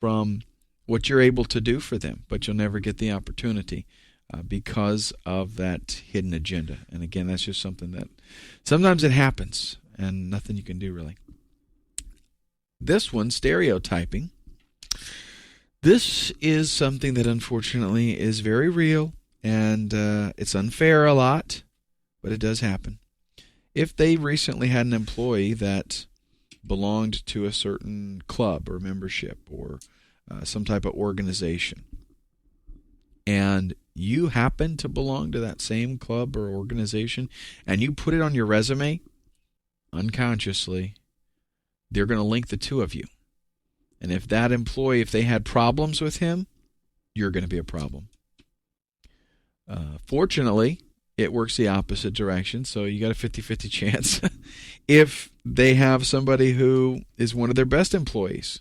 from what you're able to do for them, but you'll never get the opportunity because of that hidden agenda. And again, that's just something that sometimes it happens and nothing you can do really. This one, stereotyping. This is something that unfortunately is very real, and it's unfair a lot, but it does happen. If they recently had an employee that belonged to a certain club or membership or some type of organization, and you happen to belong to that same club or organization, and you put it on your resume, unconsciously, they're going to link the two of you. And if that employee, if they had problems with him, you're going to be a problem. Fortunately, it works the opposite direction, so you got a 50-50 chance. If they have somebody who is one of their best employees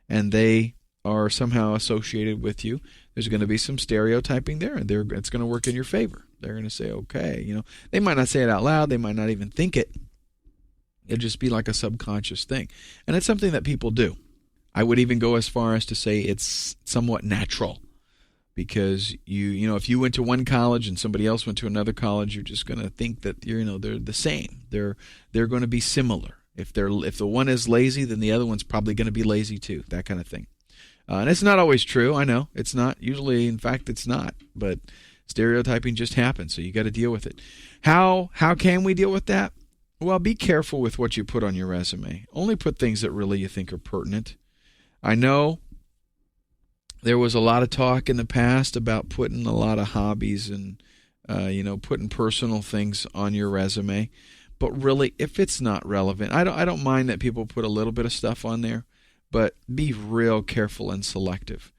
and they are somehow associated with you, there's going to be some stereotyping there, and it's going to work in your favor. They're going to say, okay, they might not say it out loud, they might not even think it. It'll just be like a subconscious thing. And it's something that people do. I would even go as far as to say it's somewhat natural, because if you went to one college and somebody else went to another college, you're just going to think that they're the same. They're going to be similar. If the one is lazy, then the other one's probably going to be lazy too. That kind of thing. And it's not always true. I know it's not. Usually, in fact, it's not. But stereotyping just happens, so you got to deal with it. How can we deal with that? Well, be careful with what you put on your resume. Only put things that really you think are pertinent. I know there was a lot of talk in the past about putting a lot of hobbies and putting personal things on your resume, but really, if it's not relevant, I don't mind that people put a little bit of stuff on there, but be real careful and selective,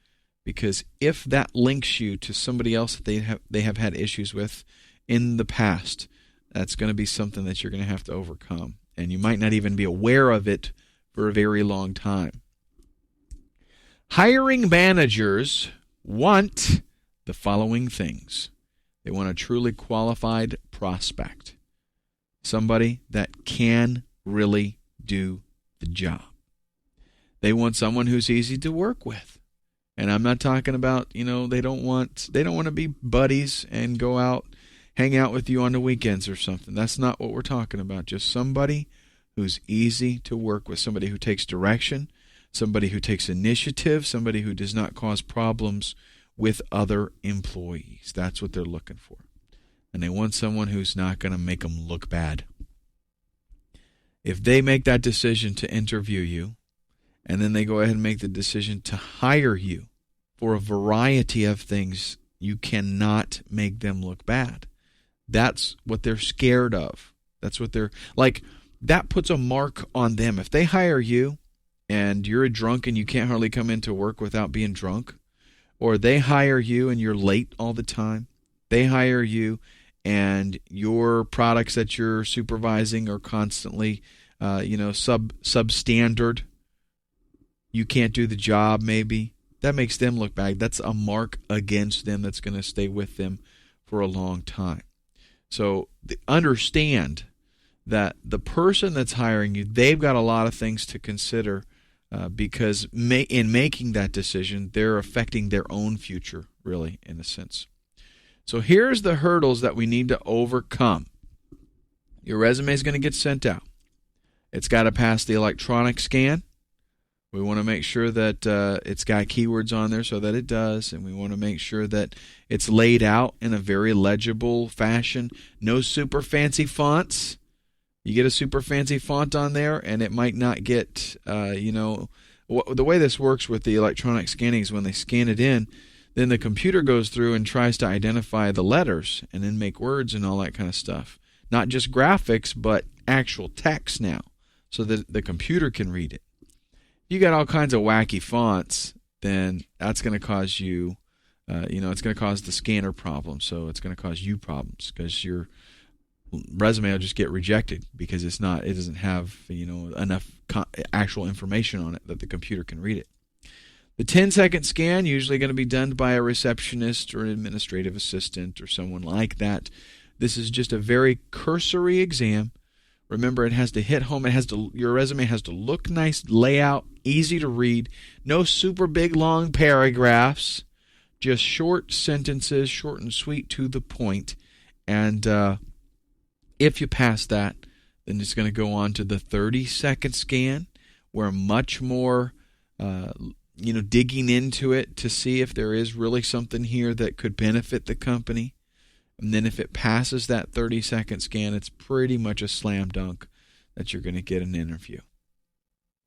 because if that links you to somebody else that they have had issues with in the past, that's going to be something that you're going to have to overcome, and you might not even be aware of it for a very long time. Hiring managers want the following things. They want a truly qualified prospect, somebody that can really do the job. They want someone who's easy to work with. And I'm not talking about, they don't want to be buddies and go out, hang out with you on the weekends or something. That's not what we're talking about. Just somebody who's easy to work with, somebody who takes direction, somebody who takes initiative, somebody who does not cause problems with other employees. That's what they're looking for. And they want someone who's not going to make them look bad. If they make that decision to interview you, and then they go ahead and make the decision to hire you for a variety of things, you cannot make them look bad. That's what they're scared of. That's what they're like. That puts a mark on them. If they hire you and you're a drunk and you can't hardly come into work without being drunk, or they hire you and you're late all the time, they hire you and your products that you're supervising are constantly, substandard, you can't do the job maybe, that makes them look bad. That's a mark against them that's going to stay with them for a long time. So understand that the person that's hiring you, they've got a lot of things to consider, because in making that decision, they're affecting their own future, really, in a sense. So here's the hurdles that we need to overcome. Your resume is going to get sent out. It's got to pass the electronic scan. We want to make sure that it's got keywords on there so that it does, and we want to make sure that it's laid out in a very legible fashion. No super fancy fonts. You get a super fancy font on there, and it might not get, the way this works with the electronic scanning is when they scan it in, then the computer goes through and tries to identify the letters and then make words and all that kind of stuff. Not just graphics, but actual text now, so that the computer can read it. You got all kinds of wacky fonts, then that's going to cause you, it's going to cause the scanner problems, so it's going to cause you problems, because your resume will just get rejected because it doesn't have enough actual information on it that the computer can read it. The 10-second scan usually going to be done by a receptionist or an administrative assistant or someone like that. This is just a very cursory exam Remember, it has to hit home. Your resume has to look nice, layout, easy to read. No super big long paragraphs. Just short sentences, short and sweet, to the point. And if you pass that, then it's going to go on to the 30-second scan, where much more, digging into it to see if there is really something here that could benefit the company. And then if it passes that 30-second scan, it's pretty much a slam dunk that you're going to get an interview.